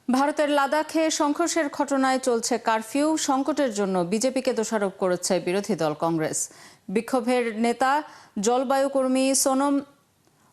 ভারতের লাদাখে সংঘর্ষের ঘটনায় চলছে কারফিউ। সংকটের জন্য বিজেপিকে দোষারোপ করেছে বিরোধী দল কংগ্রেস। বিক্ষোভের নেতা জলবায়ু কর্মী সোনম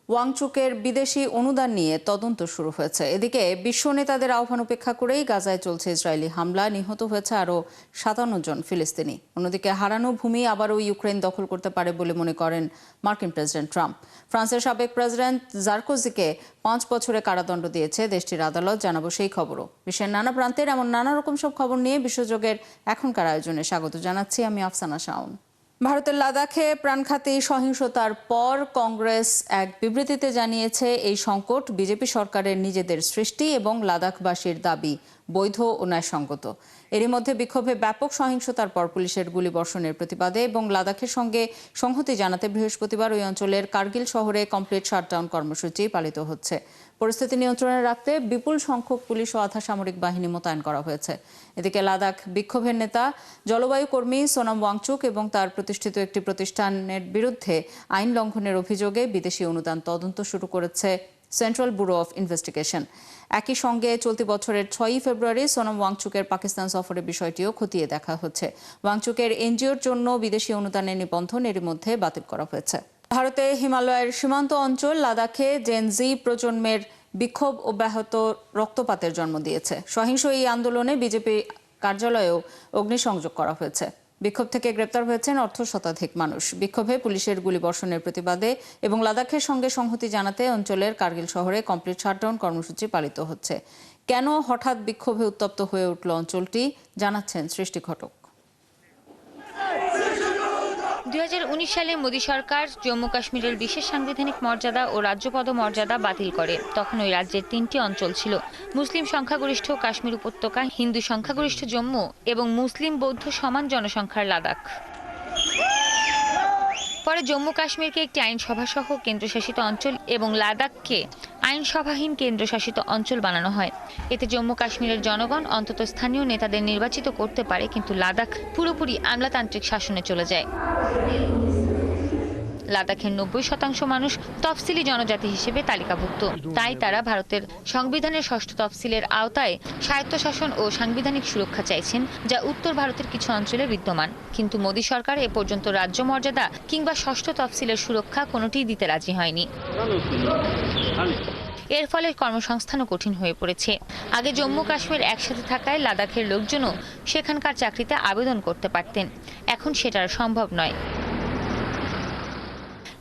ওয়াংচুকের বিদেশি অনুদান নিয়ে তদন্ত শুরু হয়েছে। এদিকে বিশ্ব নেতাদের আহ্বান উপেক্ষা করেই গাজায় চলছে ইসরায়েলি হামলা। নিহত হয়েছে আরও 57 জন ফিলিস্তিনি। অন্যদিকে হারানো ভূমি আবারও ইউক্রেন দখল করতে পারে বলে মনে করেন মার্কিন প্রেসিডেন্ট ট্রাম্প। ফ্রান্সের সাবেক প্রেসিডেন্ট সারকোজিকে 5 বছরের কারাদণ্ড দিয়েছে দেশটির আদালত। জানাবো সেই খবরও। বিশ্বের নানা প্রান্তের এমন নানা রকম সব খবর নিয়ে বিশ্বযোগের এখনকার আয়োজনে স্বাগত জানাচ্ছি আমি আফসানা শাওন। ভারতের লাদাখে প্রাণঘাতী সহিংসতার পর কংগ্রেস এক বিবৃতিতে জানিয়েছে এই সংকট বিজেপি সরকারের নিজেদের সৃষ্টি এবং লাদাখবাসীর দাবি বৈধ ও ন্যায়সঙ্গত। এরই মধ্যে বিক্ষোভে ব্যাপক সহিংসতার পর পুলিশের গুলিবর্ষণের প্রতিবাদে এবং লাদাখের সঙ্গে সংহতি জানাতে বৃহস্পতিবার ওই অঞ্চলের কার্গিল শহরে কমপ্লিট শাটডাউন কর্মসূচি পালিত হচ্ছে। পরিস্থিতি নিয়ন্ত্রণে রাখতে বিপুল সংখ্যক পুলিশ ও আধা সামরিক বাহিনী মোতায়েন করা হয়েছে। এদিকে লাদাখ বিক্ষোভের নেতা জলবায়ু কর্মী সোনম ওয়াংচুক এবং তার প্রতিষ্ঠিত একটি প্রতিষ্ঠানের বিরুদ্ধে আইন লঙ্ঘনের অভিযোগে বিদেশি অনুদান তদন্ত শুরু করেছে সেন্ট্রাল ব্যুরো অফ ইনভেস্টিগেশন। একই সঙ্গে চলতি বছরের 6 ফেব্রুয়ারি সোনম ওয়াংচুকের পাকিস্তান সফরের বিষয়টিও খতিয়ে দেখা হচ্ছে। ওয়াংচুকের এনজিওর জন্য বিদেশি অনুদানের নিবন্ধন এরই মধ্যে বাতিল করা হয়েছে। ভারতে হিমালয়ের সীমান্ত অঞ্চল লাদাখে জেনজি প্রজন্মের বিক্ষোভ অব্যাহত রক্তপাতের জন্ম দিয়েছে। সহিংস এই আন্দোলনে বিজেপি কার্যালয়েও অগ্নিসংযোগ করা হয়েছে। বিক্ষোভ থেকে গ্রেপ্তার হয়েছেন অর্ধশতাধিক মানুষ। বিক্ষোভে পুলিশের গুলিবর্ষণের প্রতিবাদে এবং লাদাখের সঙ্গে সংহতি জানাতে অঞ্চলের কার্গিল শহরে কমপ্লিট শাটডাউন কর্মসূচি পালিত হচ্ছে। কেন হঠাৎ বিক্ষোভে উত্তপ্ত হয়ে উঠল অঞ্চলটি, জানাচ্ছেন সৃষ্টি ঘটক। 2019 সালে মোদী সরকার জম্মু কাশ্মীরের বিশেষ সাংবিধানিক মর্যাদা ও রাজ্যপদ মর্যাদা বাতিল করে। তখন ওই রাজ্যের 3টি অঞ্চল ছিল: মুসলিম সংখ্যাগরিষ্ঠ কাশ্মীর উপত্যকা, হিন্দু সংখ্যাগরিষ্ঠ জম্মু এবং মুসলিম বৌদ্ধ সমান জনসংখ্যার লাদাখ। পরে জম্মু কাশ্মীরকে একটি আইনসভা সহ কেন্দ্রশাসিত অঞ্চল এবং লাদাখকে আইনসভাহীন কেন্দ্রশাসিত অঞ্চল বানানো হয়। এতে জম্মু কাশ্মীরের জনগণ অন্তত স্থানীয় নেতাদের নির্বাচিত করতে পারে, কিন্তু লাদাখ পুরোপুরি আমলাতান্ত্রিক শাসনে চলে যায়। লাদাখের 90% মানুষ তফসিলি জনজাতি হিসেবে তালিকাভুক্ত। তাই তারা ভারতের সংবিধানের 6ষ্ঠ তফসিলের আওতায় স্বায়ত্তশাসন ও সাংবিধানিক সুরক্ষা চাইছেন, যা উত্তর ভারতের কিছু অঞ্চলে বিদ্যমান। কিন্তু মোদী সরকার এ পর্যন্ত রাজ্য মর্যাদা কিংবা 6ষ্ঠ তফসিলের সুরক্ষা কোনোটিই দিতে রাজি হয়নি। এর ফলে কর্মসংস্থানও কঠিন হয়ে পড়েছে। আগে জম্মু কাশ্মীর একসাথে থাকায় লাদাখের লোকজনও সেখানকার চাকরিতে আবেদন করতে পারতেন। এখন সেটা সম্ভব নয়।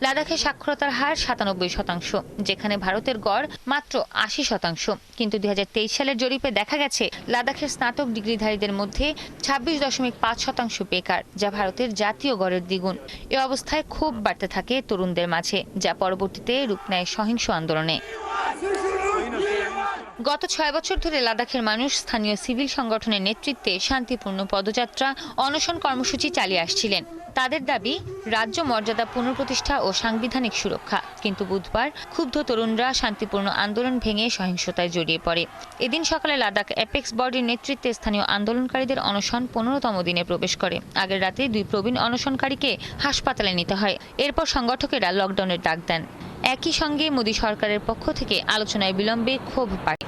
লাদাখে সাক্ষরতার হার 97%, যেখানে ভারতের গড় মাত্র 80%। কিন্তু 2023 সালের জরিপে দেখা গেছে লাদাখের স্নাতক ডিগ্রিধারীদের মধ্যে 26.5% বেকার, যা ভারতের জাতীয় গড়ের দ্বিগুণ। এ অবস্থায় ক্ষোভ বাড়তে থাকে তরুণদের মাঝে, যা পরবর্তীতে রূপ নেয় সহিংস আন্দোলনে। গত 6 বছর ধরে লাদাখের মানুষ স্থানীয় সিভিল সংগঠনের নেতৃত্বে শান্তিপূর্ণ পদযাত্রা, অনশন কর্মসূচি চালিয়ে আসছিলেন। তাদের দাবি রাজ্য মর্যাদা পুনঃপ্রতিষ্ঠা ও সাংবিধানিক সুরক্ষা। কিন্তু বুধবার ক্ষুব্ধ তরুণরা শান্তিপূর্ণ আন্দোলন ভেঙে সহিংসতায় জড়িয়ে পড়ে। এদিন সকালে লাদাখ অ্যাপেক্স বডির নেতৃত্বে স্থানীয় আন্দোলনকারীদের অনশন 15তম দিনে প্রবেশ করে। আগের রাতে 2 প্রবীণ অনশনকারীকে হাসপাতালে নিতে হয়। এরপর সংগঠকেরা লকডাউনের ডাক দেন। একই সঙ্গে মোদী সরকারের পক্ষ থেকে আলোচনায় বিলম্বে ক্ষোভ বাড়ে।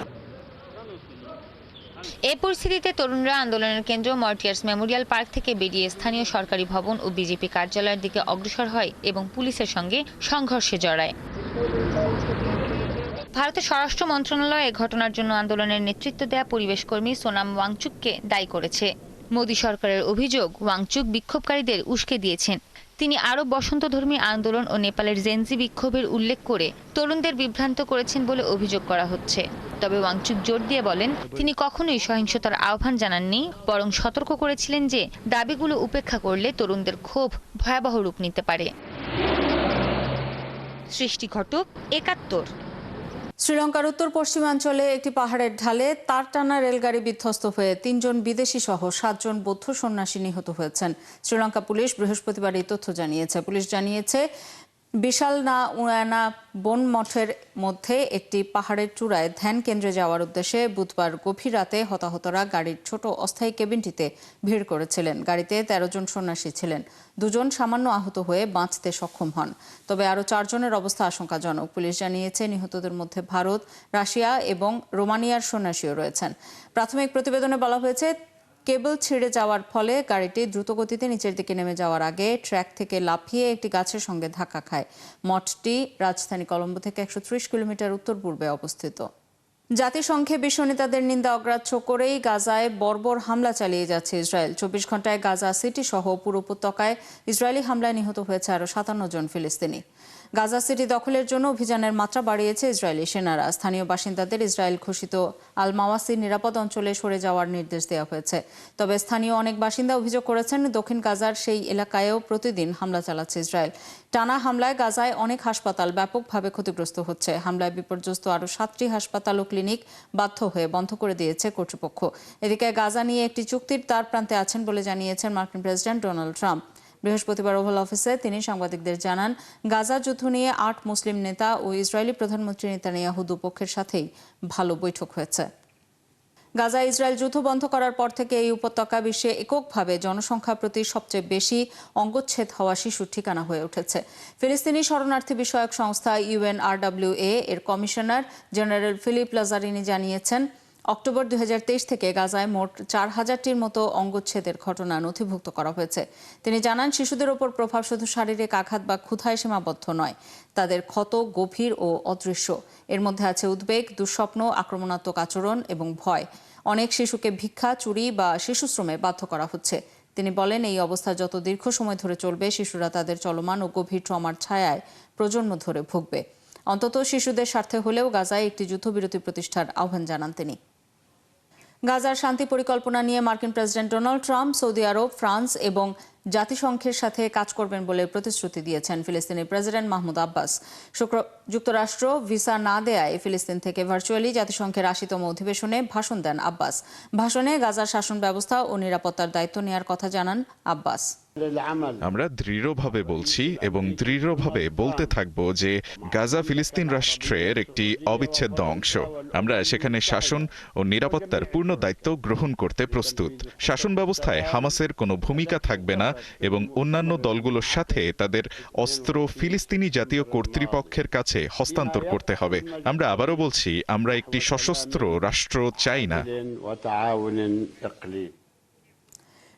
এই পরিস্থিতিতে তরুণরা আন্দোলনের কেন্দ্র মর্টিয়ার্স মেমোরিয়াল পার্ক থেকে বেরিয়ে স্থানীয় সরকারি ভবন ও বিজেপি কার্যালয়ের দিকে অগ্রসর হয় এবং পুলিশের সঙ্গে সংঘর্ষে জড়ায়। ভারতের স্বরাষ্ট্র মন্ত্রণালয় এ ঘটনার জন্য আন্দোলনের নেতৃত্ব দেয়া পরিবেশ কর্মী সোনাম ওয়াংচুককে দায়ী করেছে। মোদী সরকারের অভিযোগ, ওয়াংচুক বিক্ষোভকারীদের উস্কে দিয়েছেন। তিনি আরব বসন্তধর্মী আন্দোলন ও নেপালের জেনজি বিক্ষোভের উল্লেখ করে তরুণদের বিভ্রান্ত করেছেন বলে অভিযোগ করা হচ্ছে। তবে ওয়াংচুক জোর দিয়ে বলেন, তিনি কখনোই সহিংসতার আহ্বান জানাননি, বরং সতর্ক করেছিলেন যে দাবিগুলো উপেক্ষা করলে তরুণদের ক্ষোভ ভয়াবহ রূপ নিতে পারে। সৃষ্টি ঘটক, 71। শ্রীলঙ্কার উত্তর পশ্চিমাঞ্চলে একটি পাহাড়ের ঢালে তার টানা রেলগাড়ি বিধ্বস্ত হয়ে 3 জন বিদেশি সহ 7 জন বৌদ্ধ সন্ন্যাসী নিহত হয়েছেন। শ্রীলঙ্কা পুলিশ বৃহস্পতিবার এই তথ্য জানিয়েছে। পুলিশ জানিয়েছে বিশাল না উয়ানা বন মঠের মধ্যে একটি পাহাড়ের চূড়ায় ধ্যান কেন্দ্রে যাওয়ার উদ্দেশ্যে বুধবার গভীর রাতে হতাহতরা গাড়ির ছোট অস্থায়ী কেবিনটিতে ভিড় করেছিলেন। গাড়িতে ১৩ জন সন্ন্যাসী ছিলেন। ২ জন সামান্য আহত হয়ে বাঁচতে সক্ষম হন, তবে আরও ৪ জনের অবস্থা আশঙ্কাজনক। পুলিশ জানিয়েছে নিহতদের মধ্যে ভারত, রাশিয়া এবং রোমানিয়ার সন্ন্যাসীও রয়েছেন। প্রাথমিক প্রতিবেদনে বলা হয়েছে, কেবল ছিঁড়ে যাওয়ার ফলে গাড়িটি দ্রুতগতিতে নিচের দিকে নেমে যাওয়ার আগে ট্র্যাক থেকে লাফিয়ে একটি গাছের সঙ্গে ধাক্কা খায়। মঠটি রাজধানী কলম্বো থেকে ১৩০ কিলোমিটার উত্তর পূর্বে অবস্থিত। জাতিসংঘে বিশ্ব নেতাদের নিন্দা অগ্রাহ্য করেই গাজায় বর্বর হামলা চালিয়ে যাচ্ছে ইসরায়েল। ২৪ ঘন্টায় গাজা সিটি সহ পুরো উপত্যকায় ইসরায়েলি হামলায় নিহত হয়েছে আরও ৫৭ জন ফিলিস্তিনি। গাজা সিটি দখলের জন্য অভিযানের মাত্রা বাড়িয়েছে ইসরায়েলি সেনারা। স্থানীয় বাসিন্দাদের ইসরায়েল ঘোষিত আল মাওয়াসি নিরাপদ অঞ্চলে সরে যাওয়ার নির্দেশ দেওয়া হয়েছে। তবে স্থানীয় অনেক বাসিন্দা অভিযোগ করেছেন, দক্ষিণ গাজার সেই এলাকায়ও প্রতিদিন হামলা চালাচ্ছে ইসরায়েল। টানা হামলায় গাজায় অনেক হাসপাতাল ব্যাপকভাবে ক্ষতিগ্রস্ত হচ্ছে। হামলায় বিপর্যস্ত আরও ৭টি হাসপাতাল ও ক্লিনিক বাধ্য হয়ে বন্ধ করে দিয়েছে কর্তৃপক্ষ। এদিকে গাজা নিয়ে একটি চুক্তির তার প্রান্তে আছেন বলে জানিয়েছেন মার্কিন প্রেসিডেন্ট ডোনাল্ড ট্রাম্প। বৃহস্পতিবার ওভাল অফিসে তিনি সাংবাদিকদের জানান, গাজা যুদ্ধ নিয়ে ৮ মুসলিম নেতা ও ইসরায়েলি প্রধানমন্ত্রী নেতানিয়াহু দুপক্ষের সাথেই ভালো বৈঠক হয়েছে। গাজা ইসরায়েল যুদ্ধ বন্ধ করার পর থেকে এই উপত্যকা বিশ্বে এককভাবে জনসংখ্যা প্রতি সবচেয়ে বেশি অঙ্গচ্ছেদ হওয়া শিশুর ঠিকানা হয়ে উঠেছে। ফিলিস্তিনি শরণার্থী বিষয়ক সংস্থা UNRWA এর কমিশনার জেনারেল ফিলিপ লাজারিনি জানিয়েছেন, অক্টোবর ২০২৩ থেকে গাজায় মোট ৪,০০০টির মতো অঙ্গচ্ছেদের ঘটনা নথিভুক্ত করা হয়েছে। তিনি জানান, শিশুদের ওপর প্রভাব শুধু শারীরিক আঘাত বা ক্ষুধায় সীমাবদ্ধ নয়, তাদের ক্ষত গভীর ও অদৃশ্য। এর মধ্যে আছে উদ্বেগ, দুঃস্বপ্ন, আক্রমণাত্মক আচরণ এবং ভয়। অনেক শিশুকে ভিক্ষা, চুরি বা শিশুশ্রমে বাধ্য করা হচ্ছে। তিনি বলেন, এই অবস্থা যত দীর্ঘ সময় ধরে চলবে, শিশুরা তাদের চলমান ও গভীর ট্রমার ছায়ায় প্রজন্ম ধরে ভুগবে। অন্তত শিশুদের স্বার্থে হলেও গাজায় একটি যুদ্ধবিরতি প্রতিষ্ঠার আহ্বান জানান তিনি। গাজার শান্তি পরিকল্পনা নিয়ে মার্কিন প্রেসিডেন্ট ডোনাল্ড ট্রাম্প সৌদি আরব, ফ্রান্স এবং জাতিসংঘের সাথে কাজ করবেন বলে প্রতিশ্রুতি দিয়েছেন ফিলিস্তিনের প্রেসিডেন্ট মাহমুদ আব্বাস। যুক্তরাষ্ট্র ভিসা না দেয়ায় ফিলিস্তিন থেকে ভার্চুয়ালি জাতিসংঘের ৮০তম অধিবেশনে ভাষণ দেন আব্বাস। ভাষণে গাজার শাসন ব্যবস্থা ও নিরাপত্তার দায়িত্ব নেওয়ার কথা জানান আব্বাস। আমরা দৃঢ়ভাবে বলছি এবং দৃঢ়ভাবে বলতে থাকব যে গাজা ফিলিস্তিন রাষ্ট্রের একটি অবিচ্ছেদ্য অংশ। আমরা সেখানে শাসন ও নিরাপত্তার পূর্ণ দায়িত্ব গ্রহণ করতে প্রস্তুত। শাসন ব্যবস্থায় হামাসের কোনো ভূমিকা থাকবে না এবং অন্যান্য দলগুলোর সাথে তাদের অস্ত্র ফিলিস্তিনি জাতীয় কর্তৃপক্ষের কাছে হস্তান্তর করতে হবে। আমরা আবারও বলছি, আমরা একটি সশস্ত্র রাষ্ট্র চাই না।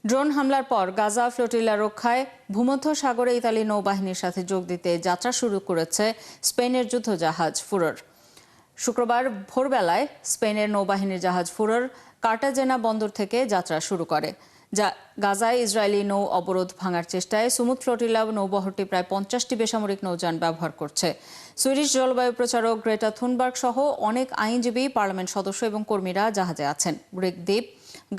ড্রোন হামলার পর গাজা ফ্লোটিলা রক্ষায় ভূমধ্য সাগরে ইতালি নৌবাহিনীর সাথে যোগ দিতে যাত্রা শুরু করেছে স্পেনের যুদ্ধজাহাজ ফুরর। শুক্রবার ভোরবেলায় স্পেনের নৌবাহিনীর জাহাজ ফুরর কার্টাজেনা বন্দর থেকে যাত্রা শুরু করে। গাজায় ইসরায়েলি নৌ অবরোধ ভাঙার চেষ্টায় সুমুদ ফ্লোটিলা নৌবহরটি প্রায় ৫০টি বেসামরিক নৌযান ব্যবহার করছে। সুইডিশ জলবায়ু প্রচারক গ্রেটা থুনবার্গ সহ অনেক আইনজীবী, পার্লামেন্ট সদস্য এবং কর্মীরা জাহাজে আছেন। গ্রিক দ্বীপ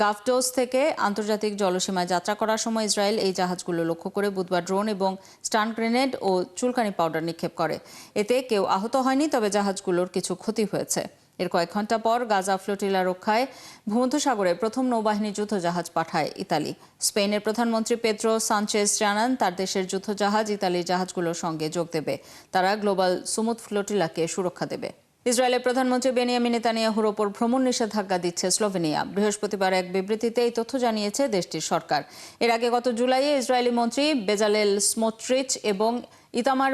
গাফডোস থেকে আন্তর্জাতিক জলসীমায় যাত্রা করার সময় ইসরায়েল এই জাহাজগুলো লক্ষ্য করে বুধবার ড্রোন এবং স্টান গ্রেনেড ও চুলকানি পাউডার নিক্ষেপ করে। এতে কেউ আহত হয়নি, তবে জাহাজগুলোর কিছু ক্ষতি হয়েছে। এর কয়েক ঘন্টা পর গাজা ফ্লোটিলা রক্ষায় ভূমধ্যসাগরে প্রথম নৌবাহিনী যুদ্ধজাহাজ পাঠায় ইতালি। স্পেনের প্রধানমন্ত্রী পেদ্রো সানচেজ জানান, তার দেশের যুদ্ধজাহাজ ইতালির জাহাজগুলোর সঙ্গে যোগ দেবে। তারা গ্লোবাল সুমুদ ফ্লোটিলাকে সুরক্ষা দেবে। ইসরায়েলের প্রধানমন্ত্রী বেনিয়ামিন নেতানিয়াহুর ওপর ভ্রমণ নিষেধাজ্ঞা দিচ্ছে স্লোভেনিয়া। বৃহস্পতিবার এক বিবৃতিতে এই তথ্য জানিয়েছে দেশটির সরকার। এর আগে গত জুলাইয়ে ইসরায়েলি মন্ত্রী বেজালেল স্মোট্রিচ এবং ইতামার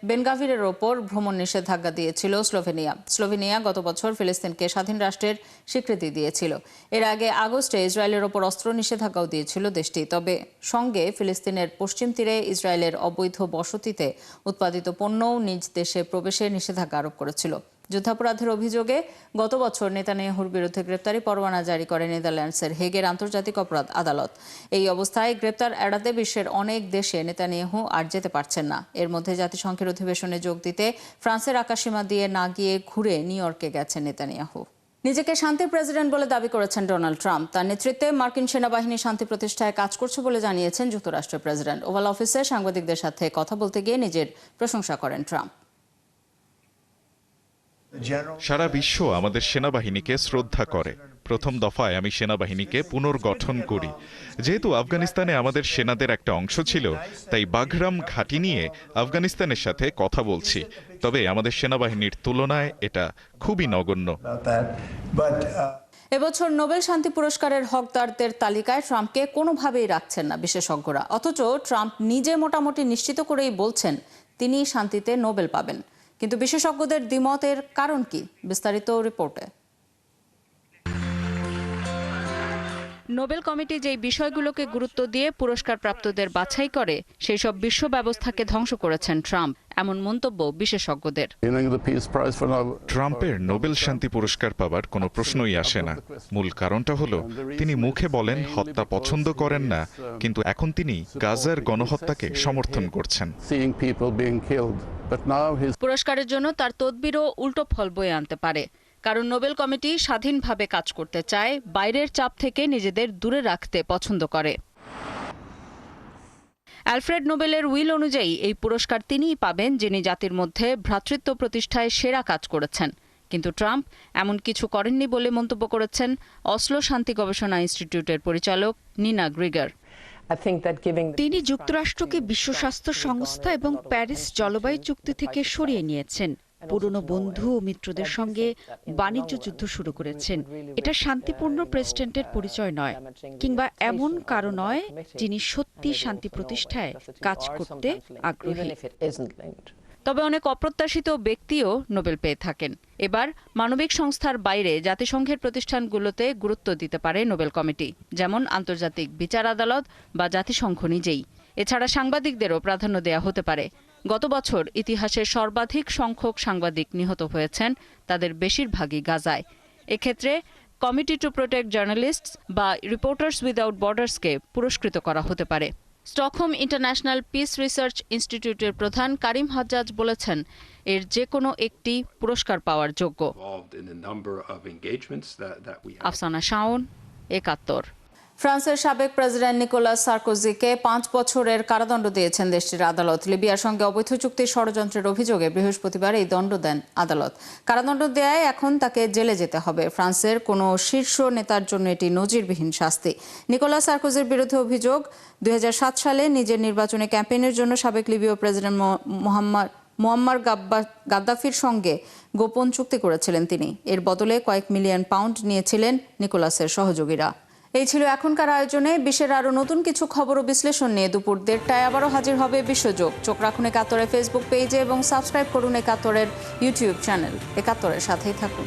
বেনগাভিরের ওপর ভ্রমণ নিষেধাজ্ঞা দিয়েছিল স্লোভেনিয়া। স্লোভেনিয়া গত বছর ফিলিস্তিনকে স্বাধীন রাষ্ট্রের স্বীকৃতি দিয়েছিল। এর আগে আগস্টে ইসরায়েলের ওপর অস্ত্র নিষেধাজ্ঞাও দিয়েছিল দেশটি। তবে সঙ্গে ফিলিস্তিনের পশ্চিম তীরে ইসরায়েলের অবৈধ বসতিতে উৎপাদিত পণ্যও নিজ দেশে প্রবেশে নিষেধাজ্ঞা আরোপ করেছিল। যুদ্ধাপরাধের অভিযোগে গত বছর নেতানিয়াহুর বিরুদ্ধে গ্রেপ্তারি পরোয়ানা জারি করে নেদারল্যান্ডসের হেগের আন্তর্জাতিক অপরাধ আদালত। এই অবস্থায় গ্রেপ্তার এড়াতে বিশ্বের অনেক দেশে নেতানিয়াহু আর যেতে পারছেন না। এর মধ্যে জাতিসংঘের অধিবেশনে যোগ দিতে ফ্রান্সের আকাশসীমা দিয়ে না গিয়ে ঘুরে নিউ ইয়র্কে গেছেন নেতানিয়াহু। নিজেকে শান্তির প্রেসিডেন্ট বলে দাবি করেছেন ডোনাল্ড ট্রাম্প। তার নেতৃত্বে মার্কিন সেনাবাহিনী শান্তি প্রতিষ্ঠায় কাজ করছে বলে জানিয়েছেন যুক্তরাষ্ট্রের প্রেসিডেন্ট। ওভাল অফিসে সাংবাদিকদের সাথে কথা বলতে গিয়ে নিজের প্রশংসা করেন ট্রাম্প। সারা বিশ্ব আমাদের সেনাবাহিনীকে শ্রদ্ধা করে। প্রথম দফায় আমি সেনাবাহিনীকে পুনর্গঠন করি। যেহেতু আফগানিস্তানে আমাদের সেনাদের একটা অংশ ছিল, তাই বাঘরাম ঘাঁটি নিয়ে আফগানিস্তানের সাথে কথা বলছি। তবে আমাদের সেনাবাহিনীর তুলনায় এটা খুবই নগণ্য। এবছর নোবেল শান্তি পুরস্কারের হকদারদের তালিকায় ট্রাম্পকে কোনোভাবেই রাখছেন না বিশেষজ্ঞরা। অথচ ট্রাম্প নিজে মোটামুটি নিশ্চিত করেই বলছেন তিনি শান্তিতে নোবেল পাবেন। কিন্তু বিশেষজ্ঞদের দ্বিমতের কারণ কি? বিস্তারিত রিপোর্টে। নোবেল কমিটি যেই বিষয়গুলোকে গুরুত্ব দিয়ে পুরস্কার প্রাপ্তদের বাছাই করে, সেই সব বিশ্ব ব্যবস্থাকে ধ্বংস করেছেন ট্রাম্প, এমন মন্তব্য বিশেষজ্ঞদের। ট্রাম্পের নোবেল শান্তি পুরস্কার পাবার কোনো প্রশ্নই আসে না। মূল কারণটা হলো তিনি মুখে বলেন হত্যা পছন্দ করেন না, কিন্তু এখন তিনি গাজার গণহত্যাকে সমর্থন করছেন। পুরস্কারের জন্য তার তদবিরও উল্টো ফল বয়ে আনতে পারে। কারণ নোবেল কমিটি স্বাধীনভাবে কাজ করতে চায়, বাইরের চাপ থেকে নিজেদের দূরে রাখতে পছন্দ করে। অ্যালফ্রেড নোবেলের উইল অনুযায়ী এই পুরস্কার তিনিই পাবেন যিনি জাতির মধ্যে ভ্রাতৃত্ব প্রতিষ্ঠায় সেরা কাজ করেছেন। কিন্তু ট্রাম্প এমন কিছু করেননি বলে মন্তব্য করেছেন অসলো শান্তি গবেষণা ইনস্টিটিউটের পরিচালক নিনা গ্রিগার। তিনি যুক্তরাষ্ট্রকে বিশ্ব স্বাস্থ্য সংস্থা এবং প্যারিস জলবায়ু চুক্তি থেকে সরিয়ে নিয়েছেন, পুরনো বন্ধু ও মিত্রদের সঙ্গে বাণিজ্য যুদ্ধ শুরু করেছেন। এটা শান্তিপূর্ণ প্রেসিডেন্টের পরিচয় নয়, কিংবা এমন কারো নয় যিনি সত্যি শান্তি প্রতিষ্ঠায় কাজ করতে আগ্রহী। তবে অনেক অপ্রত্যাশিত ব্যক্তিও নোবেল পেয়ে থাকেন। এবার মানবিক সংস্থার বাইরে জাতিসংঘের প্রতিষ্ঠানগুলোতে গুরুত্ব দিতে পারে নোবেল কমিটি, যেমন আন্তর্জাতিক বিচার আদালত বা জাতিসংঘ নিজেই। এছাড়া সাংবাদিকদেরও প্রাধান্য দেয়া হতে পারে। গত বছর ইতিহাসের সর্বাধিক সংখ্যক সাংবাদিক নিহত হয়েছেন, তাদের বেশিরভাগই গাজায়। এক্ষেত্রে কমিটি টু প্রোটেক্ট জার্নালিস্টস বা রিপোর্টার্স উইদাউট বর্ডার্সকে পুরস্কৃত করা হতে পারে। স্টকহোম ইন্টারন্যাশনাল পিস রিসার্চ ইনস্টিটিউটের প্রধান কারিম হাজ্জাজ বলেছেন, এর যে কোনো একটি পুরস্কার পাওয়ার যোগ্য। আফসানা শাওন, ৭১। ফ্রান্সের সাবেক প্রেসিডেন্ট নিকোলাস সার্কোজিকে ৫ বছরের কারাদণ্ড দিয়েছেন দেশটির আদালত। লিবিয়ার সঙ্গে অবৈধ চুক্তির ষড়যন্ত্রের অভিযোগে বৃহস্পতিবার এই দণ্ড দেন আদালত। কারাদণ্ড দেয়ায় এখন তাকে জেলে যেতে হবে। ফ্রান্সের কোনো শীর্ষ নেতার জন্য এটি নজিরবিহীন শাস্তি। নিকোলাস সার্কোজির বিরুদ্ধে অভিযোগ, ২০০৭ সালে নিজের নির্বাচনী ক্যাম্পেইনের জন্য সাবেক লিবীয় প্রেসিডেন্ট মুয়াম্মার গাদ্দাফির সঙ্গে গোপন চুক্তি করেছিলেন তিনি। এর বদলে কয়েক মিলিয়ন পাউন্ড নিয়েছিলেন নিকোলাসের সহযোগীরা। এই ছিল এখনকার আয়োজনে। বিশ্বের আরও নতুন কিছু খবর ও বিশ্লেষণ নিয়ে দুপুর ১:৩০টায় আবারও হাজির হবে বিশ্বযোগ। চোখ রাখুন একাত্তরের ফেসবুক পেজে এবং সাবস্ক্রাইব করুন একাত্তরের ইউটিউব চ্যানেল। একাত্তরের সাথেই থাকুন।